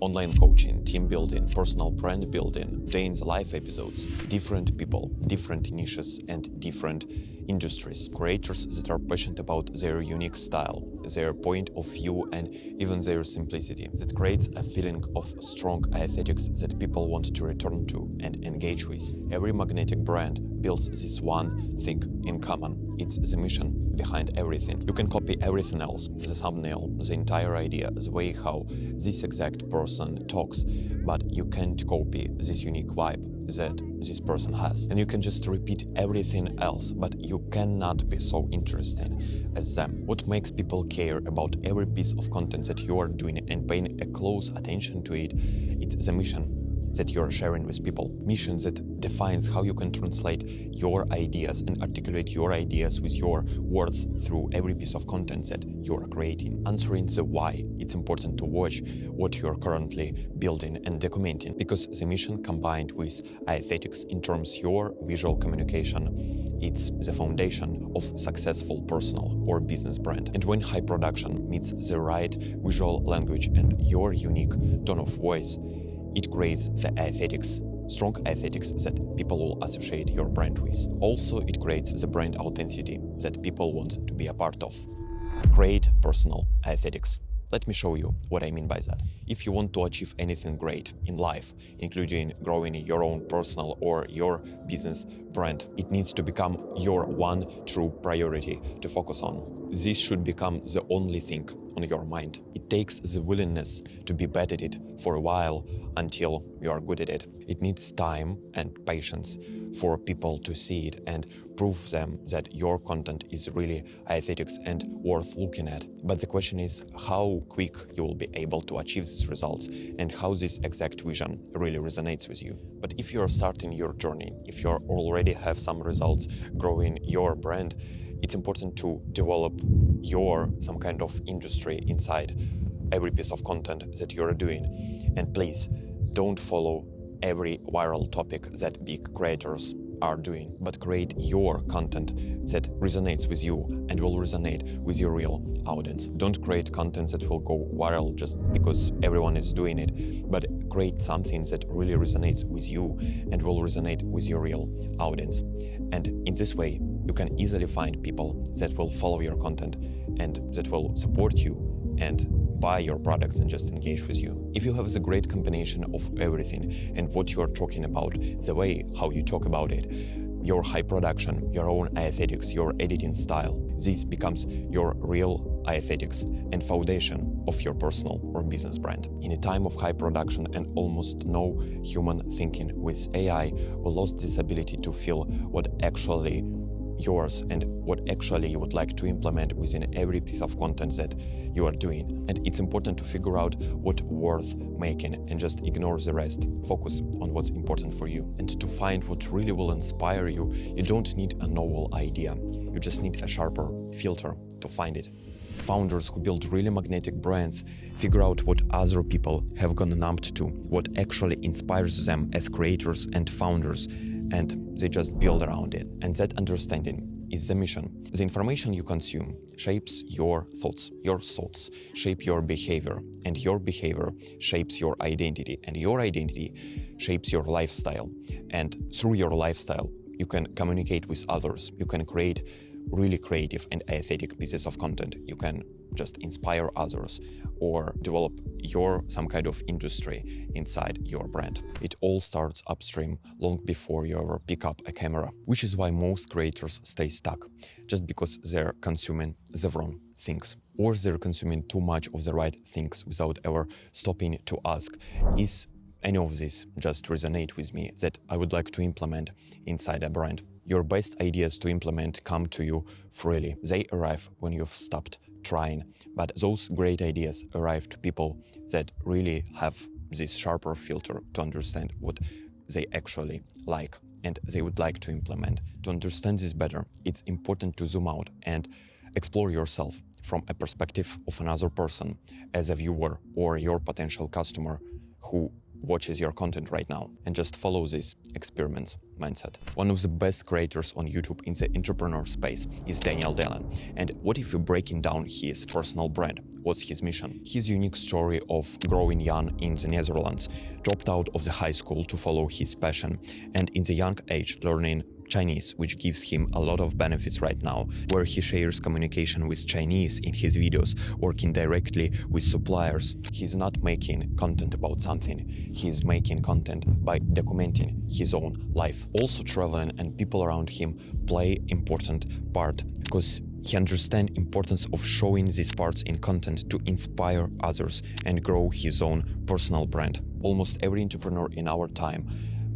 online coaching, team building, personal brand building, day in the life episodes, different people, different niches and different industries, creators that are passionate about their unique style, their point of view and even their simplicity, that creates a feeling of strong aesthetics that people want to return to and engage with. Every magnetic brand builds this one thing in common. It's the mission behind everything. You can copy everything else, the thumbnail, the entire idea, the way how this exact person talks, but you can't copy this unique vibe that this person has. And you can just repeat everything else, but you cannot be so interesting as them. What makes people care about every piece of content that you are doing and paying a close attention to it, it's the mission that you're sharing with people. Mission that defines how you can translate your ideas and articulate your ideas with your words through every piece of content that you're creating. Answering the why, it's important to watch what you're currently building and documenting, because the mission combined with aesthetics in terms of your visual communication, it's the foundation of successful personal or business brand. And when high production meets the right visual language and your unique tone of voice, it creates the aesthetics, strong aesthetics that people will associate your brand with. Also, it creates the brand authenticity that people want to be a part of. Create personal aesthetics. Let me show you what I mean by that. If you want to achieve anything great in life, including growing your own personal or your business brand, it needs to become your one true priority to focus on. This should become the only thing on your mind. It takes the willingness to be bad at it for a while until you are good at it. It needs time and patience for people to see it and prove them that your content is really aesthetics and worth looking at. But the question is how quick you will be able to achieve these results and how this exact vision really resonates with you. But if you're starting your journey, if you already have some results growing your brand, it's important to develop some kind of industry inside every piece of content that you're doing. And please, don't follow every viral topic that big creators are doing, but create your content that resonates with you and will resonate with your real audience. Don't create content that will go viral just because everyone is doing it, but create something that really resonates with you and will resonate with your real audience. And in this way, you can easily find people that will follow your content and that will support you and buy your products and just engage with you. If you have a great combination of everything and what you are talking about, the way how you talk about it, your high production, your own aesthetics, your editing style, this becomes your real aesthetics and foundation of your personal or business brand. In a time of high production and almost no human thinking with AI, we lost this ability to feel what actually yours and what actually you would like to implement within every piece of content that you are doing. And it's important to figure out what's worth making and just ignore the rest. Focus on what's important for you. And to find what really will inspire you, you don't need a novel idea. You just need a sharper filter to find it. Founders who build really magnetic brands figure out what other people have gone numbed to, what actually inspires them as creators and founders, and they just build around it. And that understanding is the mission. The information you consume shapes your thoughts shape your behavior, and your behavior shapes your identity, and your identity shapes your lifestyle. And through your lifestyle, you can communicate with others, you can create really creative and aesthetic pieces of content. You can just inspire others or develop some kind of industry inside your brand. It all starts upstream long before you ever pick up a camera, which is why most creators stay stuck, just because they're consuming the wrong things, or they're consuming too much of the right things without ever stopping to ask, is any of this just resonate with me that I would like to implement inside a brand? Your best ideas to implement come to you freely. They arrive when you've stopped trying. But those great ideas arrive to people that really have this sharper filter to understand what they actually like and they would like to implement. To understand this better, it's important to zoom out and explore yourself from a perspective of another person as a viewer or your potential customer who watches your content right now and just follow this experiment mindset. One of the best creators on YouTube in the entrepreneur space is Daniel Dillon. And what if you're breaking down his personal brand? What's his mission? His unique story of growing young in the Netherlands, dropped out of the high school to follow his passion, and in the young age learning Chinese, which gives him a lot of benefits right now, where he shares communication with Chinese in his videos, working directly with suppliers. He's not making content about something, he's making content by documenting his own life. Also traveling and people around him play important part, because he understands importance of showing these parts in content to inspire others and grow his own personal brand. Almost every entrepreneur in our time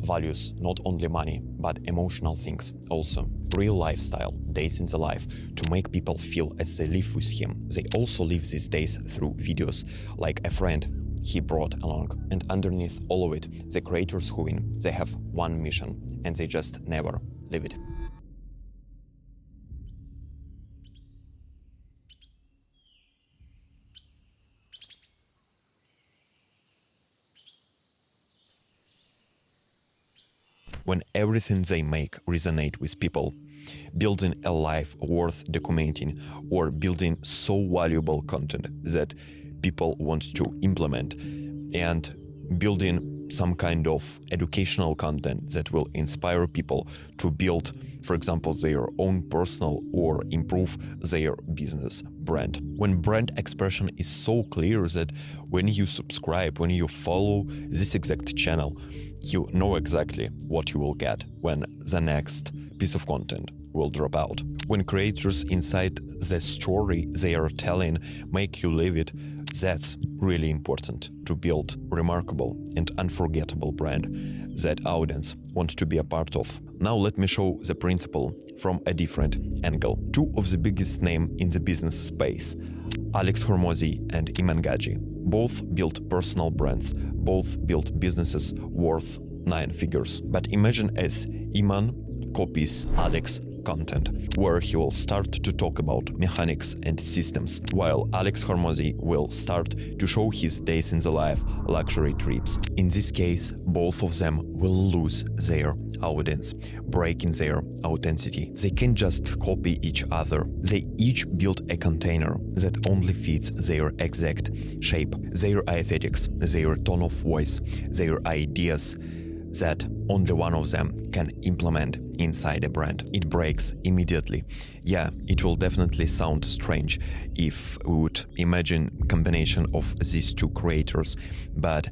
values not only money, but emotional things also. Real lifestyle, days in the life, to make people feel as they live with him. They also live these days through videos, like a friend he brought along. And underneath all of it, the creators who win, they have one mission, and they just never leave it. When everything they make resonate with people, building a life worth documenting, or building so valuable content that people want to implement, and building some kind of educational content that will inspire people to build, for example, their own personal or improve their business brand. When brand expression is so clear that when you subscribe, when you follow this exact channel, you know exactly what you will get when the next piece of content will drop out. When creators inside the story they are telling make you live it, that's really important to build remarkable and unforgettable brand that audience wants to be a part of. Now let me show the principle from a different angle. Two of the biggest names in the business space, Alex Hormozi and Iman Gaji, both built personal brands, both built businesses worth 9 figures. But imagine as Iman copies Alex content, where he will start to talk about mechanics and systems, while Alex Hormozi will start to show his days in the life, luxury trips. In this case, both of them will lose their audience, breaking their authenticity. They can just copy each other. They each build a container that only fits their exact shape, their aesthetics, their tone of voice, their ideas that only one of them can implement inside a brand. It breaks immediately. Yeah, it will definitely sound strange if we would imagine combination of these two creators, but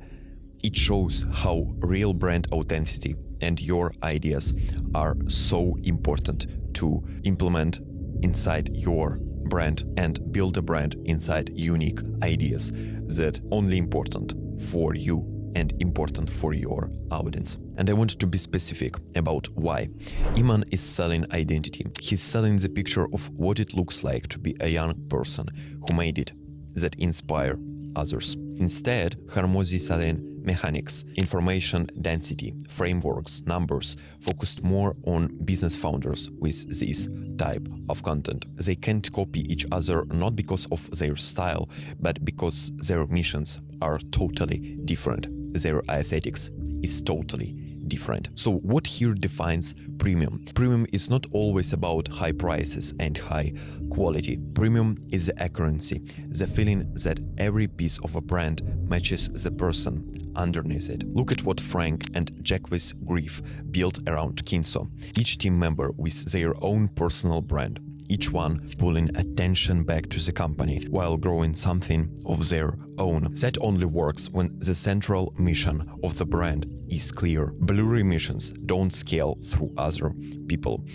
it shows how real brand authenticity and your ideas are so important to implement inside your brand and build a brand inside unique ideas that only important for you and important for your audience. And I want to be specific about why. Iman is selling identity. He's selling the picture of what it looks like to be a young person who made it, that inspire others. Instead, Hormozi is selling mechanics, information density, frameworks, numbers, focused more on business founders with this type of content. They can't copy each other not because of their style, but because their missions are totally different. Their aesthetics is totally different. So what here defines premium? Premium is not always about high prices and high quality. Premium is the accuracy, the feeling that every piece of a brand matches the person underneath it. Look at what Frank and Jacques Grief built around Kinso. Each team member with their own personal brand, each one pulling attention back to the company while growing something of their own. That only works when the central mission of the brand is clear. Blurry missions don't scale through other people,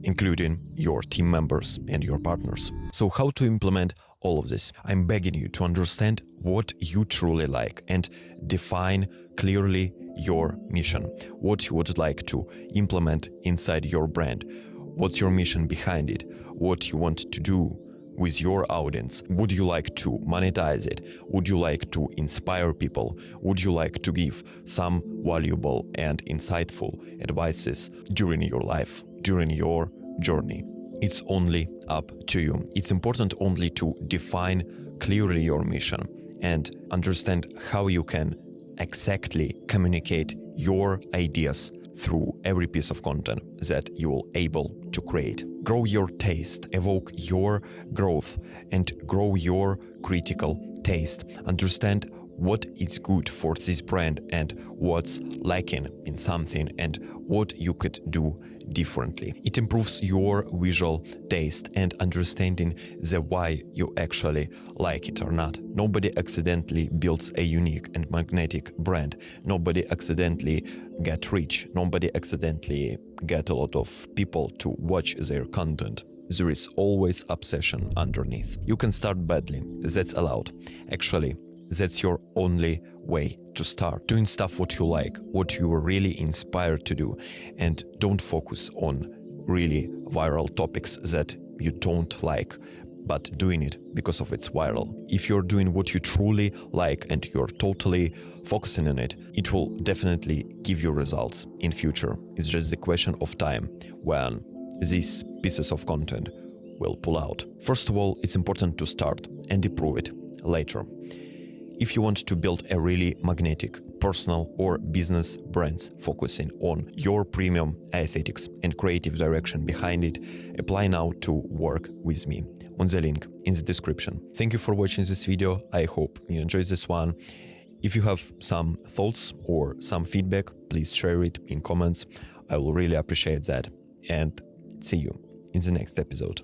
including your team members and your partners. So how to implement all of this? I'm begging you to understand what you truly like and define clearly your mission, what you would like to implement inside your brand. What's your mission behind it? What you want to do with your audience? Would you like to monetize it? Would you like to inspire people? Would you like to give some valuable and insightful advices during your life, during your journey? It's only up to you. It's important only to define clearly your mission and understand how you can exactly communicate your ideas through every piece of content that you will able to create. Grow your taste, evoke your growth, and grow your critical taste. Understand what is good for this brand and what's lacking in something and what you could do differently. It improves your visual taste and understanding the why you actually like it or not. Nobody accidentally builds a unique and magnetic brand. Nobody accidentally get rich. Nobody accidentally get a lot of people to watch their content. There is always obsession underneath. You can start badly, that's allowed. Actually, that's your only way to start. Doing stuff what you like, what you are really inspired to do, and don't focus on really viral topics that you don't like, but doing it because of it's viral. If you're doing what you truly like and you're totally focusing on it, it will definitely give you results in future. It's just the question of time when these pieces of content will pull out. First of all, it's important to start and improve it later. If you want to build a really magnetic personal or business brands focusing on your premium aesthetics and creative direction behind it, apply now to work with me on the link in the description. Thank you for watching this video. I hope you enjoyed this one. If you have some thoughts or some feedback, please share it in comments. I will really appreciate that. And see you in the next episode.